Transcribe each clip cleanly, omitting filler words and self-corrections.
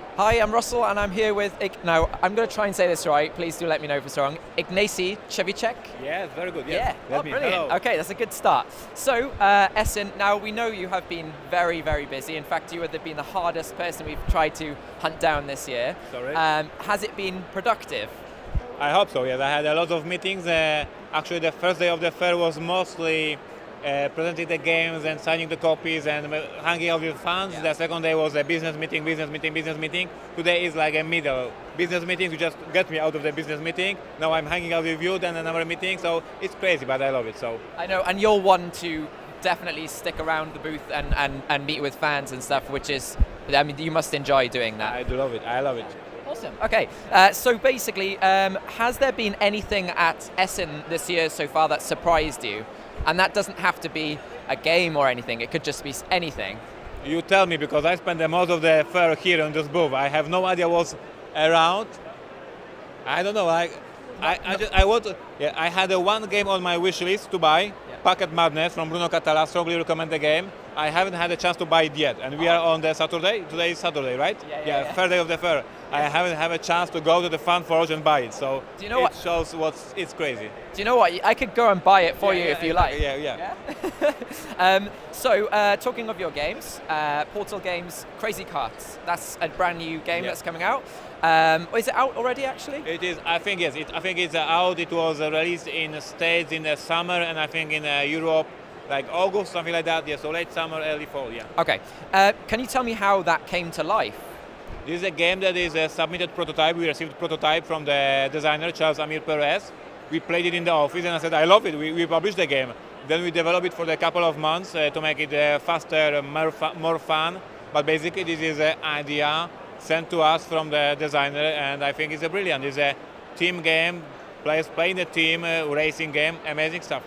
Hi, I'm Russell and I'm here with, now I'm going to try and say this right, please do let me know if it's wrong, Ignacy, Trzewiczek? Yeah, very good. Yeah, brilliant. Hello. Okay, that's a good start. So, Essen, now we know you have been very, very busy. In fact, you have been the hardest person we've tried to hunt down this year. Sorry. Has it been productive? I hope so, yes. I had a lot of meetings. Actually, the first day of the fair was mostly presenting the games and signing the copies and hanging out with fans. Yeah. The second day was a business meeting. Today is like a middle. Business meetings, you just get me out of the business meeting. Now I'm hanging out with you, then another meeting. So it's crazy, but I love it. So I know, and you're one to definitely stick around the booth and meet with fans and stuff, which is, I mean, you must enjoy doing that. I do love it. I love it. Awesome. Okay, so basically, has there been anything at Essen this year so far that surprised you? And that doesn't have to be a game or anything, it could just be anything. You tell me, because I spent the most of the fair here in this booth. I have no idea what's around. I don't know. I had one game on my wish list to buy. Yeah. Packet Madness from Bruno Catala. Strongly recommend the game. I haven't had a chance to buy it yet, and we are on the Saturday. Today is Saturday, right? Yeah. Third day of the fair. I haven't had a chance to go to the Fun Forge and buy it. So do you know it shows it's crazy. Do you know what? I could go and buy it for you if you like. Yeah. So, talking of your games, Portal Games, Crazy Carts. That's a brand new game that's coming out. Is it out already, actually? It is. I think yes. I think it's out. It was released in the States in the summer, and I think in Europe, like August, something like that. Yeah. So late summer, early fall. Yeah. Okay. Can you tell me how that came to life? This is a game that is a submitted prototype. We received prototype from the designer, Charles Amir Perez. We played it in the office, and I said, I love it. We published the game. Then we developed it for a couple of months to make it faster, more fun. But basically, this is an idea sent to us from the designer, and I think it's brilliant. It's a team game, players playing the team, racing game, amazing stuff.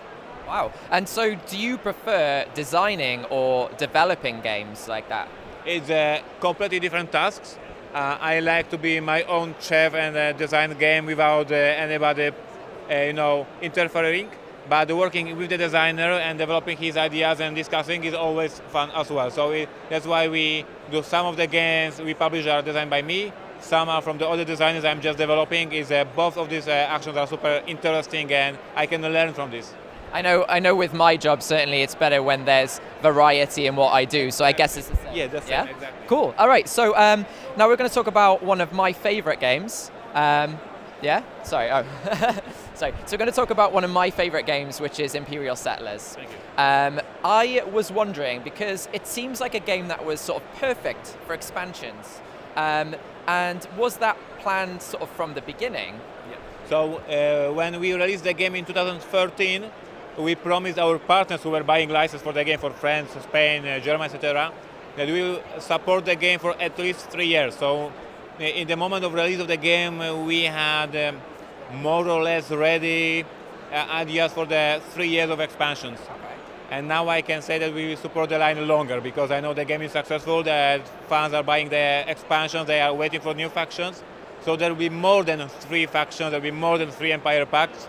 Wow. And so, do you prefer designing or developing games like that? It's completely different tasks. I like to be my own chef and design the game without anybody, interfering. But working with the designer and developing his ideas and discussing is always fun as well. So that's why we do some of the games we publish are designed by me. Some are from the other designers I'm just developing. Both of these actions are super interesting, and I can learn from this. I know. With my job, certainly it's better when there's variety in what I do. So I guess it's the same. Yeah, that's yeah? Exactly. Cool. All right. So now we're going to talk about one of my favorite games. Sorry. Oh. Sorry. So we're going to talk about one of my favorite games, which is Imperial Settlers. Thank you. I was wondering, because it seems like a game that was sort of perfect for expansions. And was that planned sort of from the beginning? Yeah. So when we released the game in 2013, we promised our partners who were buying license for the game, for France, Spain, Germany, etc., that we will support the game for at least 3 years. So in the moment of release of the game, we had more or less ready ideas for the 3 years of expansions. Okay. And now I can say that we will support the line longer, because I know the game is successful, the fans are buying the expansions, they are waiting for new factions. So there will be more than 3 factions, there will be more than 3 Empire packs.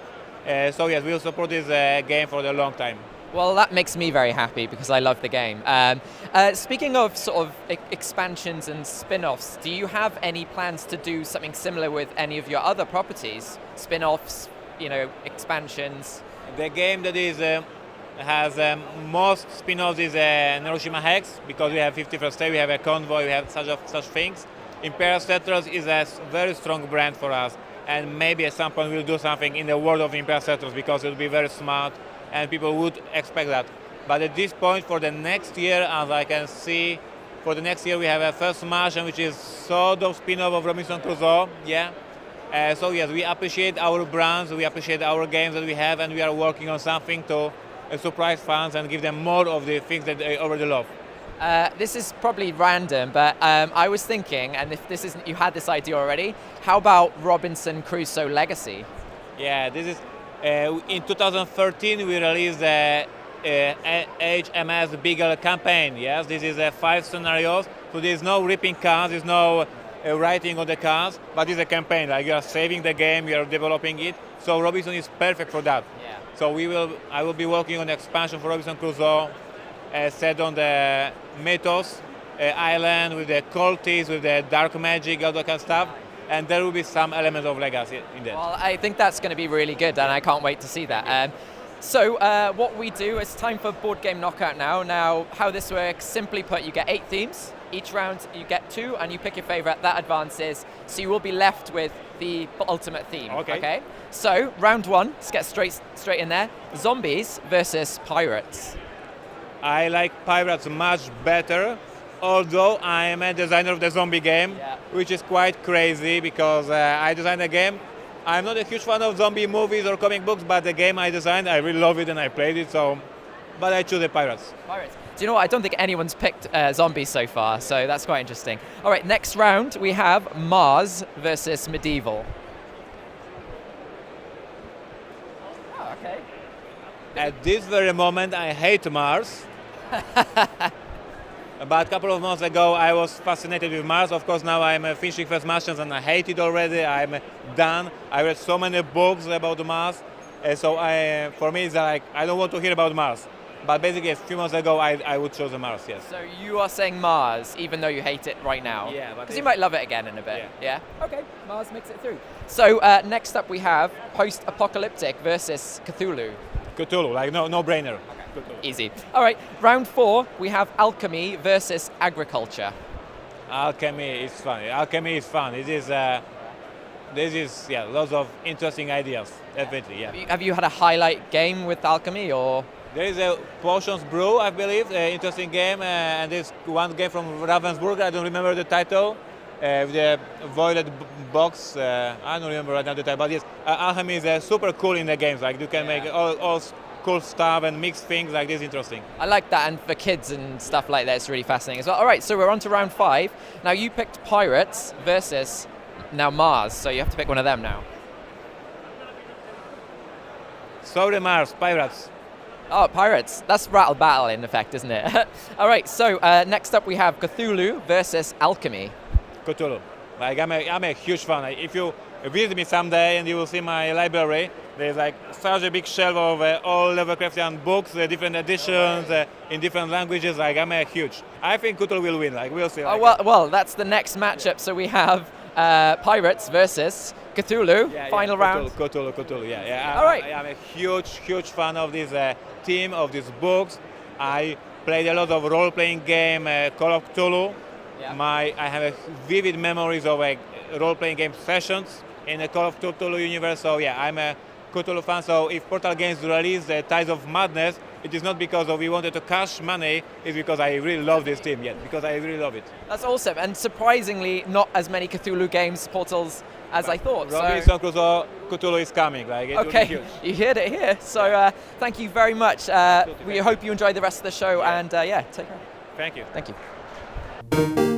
So yes, we will support this game for a long time. Well, that makes me very happy because I love the game. Speaking of sort of expansions and spin-offs, do you have any plans to do something similar with any of your other properties? Spin-offs, expansions? The game that has most spin-offs is Hiroshima Hex, because we have 51st Day, we have a convoy, we have such things. Imperial Settlers is a very strong brand for us, and maybe at some point we'll do something in the world of Imperial Settlers, because it will be very smart and people would expect that. But at this point, for the next year, as I can see, for the next year we have a first Martian, which is sort of spin-off of Robinson Crusoe. Yeah. So yes, we appreciate our brands, we appreciate our games that we have, and we are working on something to surprise fans and give them more of the things that they already love. This is probably random, but I was thinking, and if this isn't, you had this idea already, how about Robinson Crusoe Legacy? Yeah, this is, in 2013 we released the HMS Beagle campaign. Yes, this is 5 scenarios, so there's no ripping cards, there's no writing on the cards, but it's a campaign, like you are saving the game, you are developing it, so Robinson is perfect for that. Yeah. So I will be working on the expansion for Robinson Crusoe, set on the mythos island with the cultists, with the dark magic, all that kind of stuff. And there will be some elements of legacy in that. Well, I think that's going to be really good, and I can't wait to see that. So what we do, it's time for board game knockout now. Now, how this works, simply put, you get 8 themes. Each round you get 2, and you pick your favorite. That advances. So you will be left with the ultimate theme. Okay. So round 1, let's get straight in there. Zombies versus pirates. I like pirates much better, although I am a designer of the zombie game, which is quite crazy because I designed a game. I'm not a huge fan of zombie movies or comic books, but the game I designed, I really love it and I played it, but I choose the pirates. Do you know what? I don't think anyone's picked zombies so far, so that's quite interesting. All right, next round we have Mars versus medieval. Oh, okay. At this very moment, I hate Mars. About a couple of months ago, I was fascinated with Mars. Of course, now I'm finishing First Martians and I hate it already. I'm done. I read so many books about Mars. So for me, it's like, I don't want to hear about Mars. But basically, a few months ago, I would choose Mars, yes. So you are saying Mars, even though you hate it right now? Yeah. Because you might love it again in a bit. Yeah. Okay, Mars makes it through. So next up we have post-apocalyptic versus Cthulhu. Cthulhu, like no-brainer. Okay. Easy. All right, round 4, we have alchemy versus agriculture. Alchemy is fun. Alchemy is fun. This is lots of interesting ideas, definitely, yeah. Have you had a highlight game with alchemy, or? There is a Potions Brew, I believe, an interesting game, and there's one game from Ravensburg, I don't remember the title, with the violet box, I don't remember right now the title, but yes, alchemy is super cool in the games, like you can make all cool stuff and mix things, like this is interesting. I like that, and for kids and stuff like that, it's really fascinating as well. All right, so we're on to round 5. Now you picked pirates versus now Mars, so you have to pick one of them now. Sorry, Mars, pirates. Oh, pirates. That's rattle battle in effect, isn't it? All right, so next up we have Cthulhu versus alchemy. Cthulhu. Like I'm a huge fan. If you visit me someday and you will see my library, there's like such a big shelf of all Lovecraftian books, different editions in different languages. Like I think Cthulhu will win. Like we'll see. Oh well, that's the next matchup. So we have pirates versus Cthulhu. Final round. Cthulhu. Yeah. All right. I am a huge fan of this team, of these books. I played a lot of role-playing game, Call of Cthulhu. Yeah. I have a vivid memories of role-playing game sessions in the Call of Cthulhu universe. So yeah, I'm a Cthulhu fan. So if Portal Games release the Tides of Madness, it is not because we wanted to cash money, it's because I really love this team, because I really love it. That's awesome, and surprisingly, not as many Cthulhu games portals as I thought. Robinson Crusoe, Cthulhu is coming. Like, it will be huge. You heard it here. So thank you very much. We hope you enjoy the rest of the show, and take care. Thank you. Thank you.